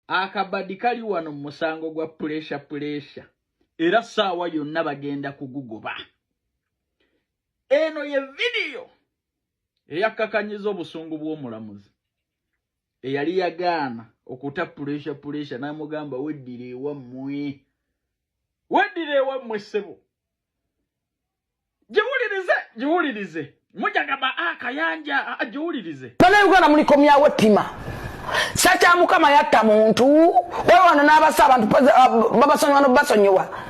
akabadi kali wano musango gwa pressure era saawa yonna bagenda kugugoba. Eno ye video eyakakanyiza obusungu bw'omulamuzi eyali yagaana okuta pressure n'amugamba weddire ewammwe ssebo. Jiwulirize mujagaba akayanja jiwulirize. Bana Uganda mulikomyawo ettima sacha mukama yatta muntu wano n'abasa abantu babasonyiwa no basonyiwa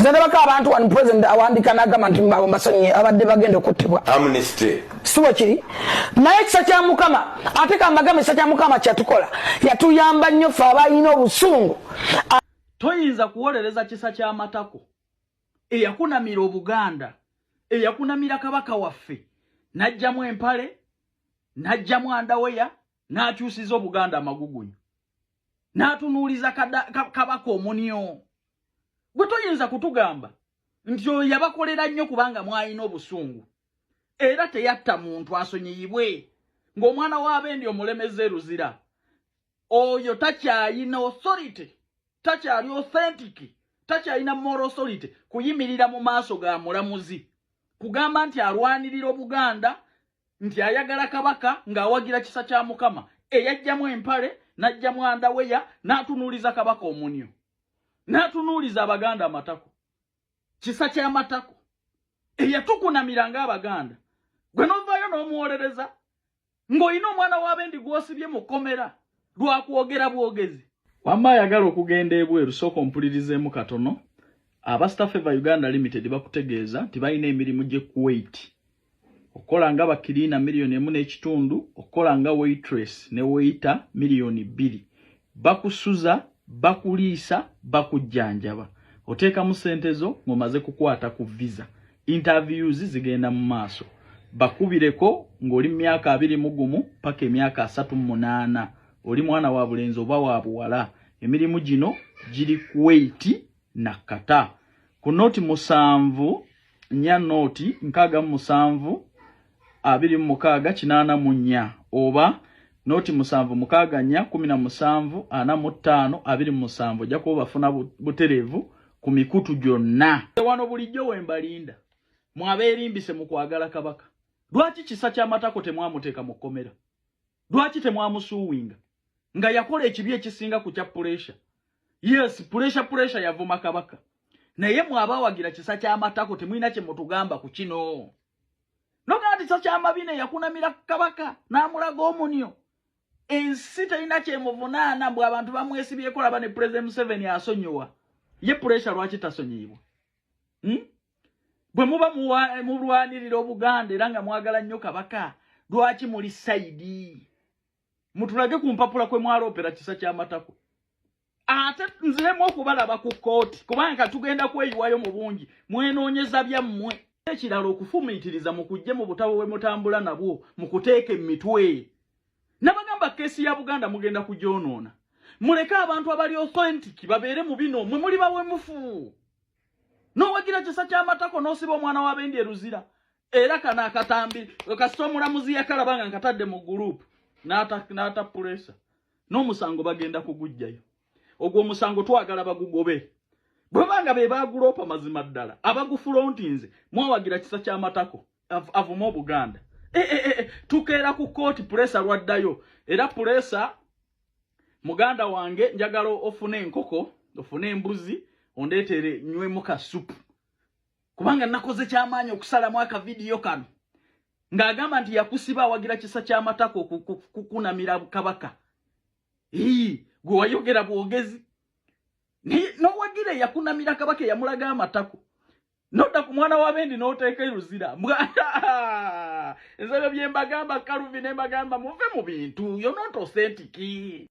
zende baka abantu wano president awandika n'agamba nti mbabo basonyiye abadde bagenda okuttibwa amnesty siwo kiri naye sacha mukama ate kambagame sacha mukama kyatukola yatuyamba nnyo fe abayina obusungu. Toyinza kuwolereza kisa ky'amatako eyakunamira Obuganda eyakunamira kabaka waffe najjamu empale najjamu andaweya n'akyusiza Obuganda amagugunyu n'atunuuliza kabaka omunyo. Gwe toyinza kutugamba nti oyo yabakolera nnyo kubanga mwayina obusungu era teyatta muntu asonyiyibwe ng'omwana w'abendi omulemeze Ruzira oyo takyayina authority takyali authentic takyayina moral authority kuyimirira mu maaso ga mulamuzi kugamba nti alwanirira Obuganda nti ayagala kabaka ng'awagira kisa kya Mukama eyajjamu empale najjamu andaweya n'atunuuliza kabaka omunyo n'atunuuliza Abaganda amatako. Kisa kya matako eyatukunamira ng'Abaganda gwe novaayo n'omuwolereza ng'olina omwana w'abendi gw'osibye mu kkomera lwakwogera bwogezi. Wamma ayagala okugenda ebweru sooka ompulirizeemu katono. Aba Starfavor Uganda Limited bakutegeeza nti balina emirimu gye Kuwait. Okola nga bakiriina $1.5 okola nga waitress ne waiter $2 bakusuza bakuliisa bakujjanjaba oteekamu ssente zo ng'omaze kukwata ku visa. Interviews zigenda mu maaso bakubireko ng'oli myaka 21 paka emyaka 38 oli mwana wa bulenzi oba wa buwala. Emirimu gino giri Kuwait na Qatar. Ku noti 7 nya noti 67 26 oba noti 7 17 45 27 jako bafuna buterevu ku mikutu gyonna. Wano bulijjo wembalinda mwabeerimbise mu kwagala kabaka. Lwaki kisa ky'amatako temwamuteeka mu kkomera? Lwaki temwamusuuwinga nga yakola ekibi ekisinga ku kya pressure? Yes, pressure yavuma kabaka. Naye mwabawagira kisa ky'amatako temwina kye mutugamba ku kino. Nogandi kisa ky'amabine yakunamira kabaka n'amulaga omunyo. Ensi terina kye muvunaana bwe abantu bamwesibyeko laba ne President Museveni asonyiwa. Ye pressure lwaki tasonyiyibwa? Bwe muba mulwanirira Obuganda era nga mwagala nnyo kabaka lwaki muli saidi? Mutulage ku mpapula kwe mwaloopera kisa ky'amatako. Ate nziremu okubalaba ku kooti kubanga tugenda kweyiwayo mu bungi mwenoonyeza byammwe. Ekirala okufumiitiriza mu kujja mu butabo bwe mutambula nabwo mu kuteeka emitwe. Nabagamba kesi ya Buganda mugenda kugyonoona. Muleke abantu abali authentic babeere mu bino mwe muli bawemufu. N'owagira kisa ky'amatako n'osiba omwana w'abendi Ruzira era kana akatambi kasita omulamuzi yakalabanga nkatadde mu group n'ata pressure n'omusango bagenda kugujjayo. Ogwo omusango twagala bagugobe. Bwebanga be bagulopa mazima ddala abagufulontinze mwawagira kisa ky'amatako avuma Obuganda. Tukeera ku kooti pressure lwaddayo era pressure muganda wange njagala ofune enkoko ofune embuzi ondeetere nywemu ka supu kubanga nakoze ky'amaanyi okusalamu aka video kano ng'agamba nti yakusiba awagira kisa ky'amatako kukunamira kabaka. Gwe wayogera bwogezi n'owagira yakunamira kabaka yamulaga amatako nodda ku mwana w'abendi n'oteeka Ruzira. Ensebyo bye mbagamba Kaluvi ne mbagamba muve mu bintu you're not authentic.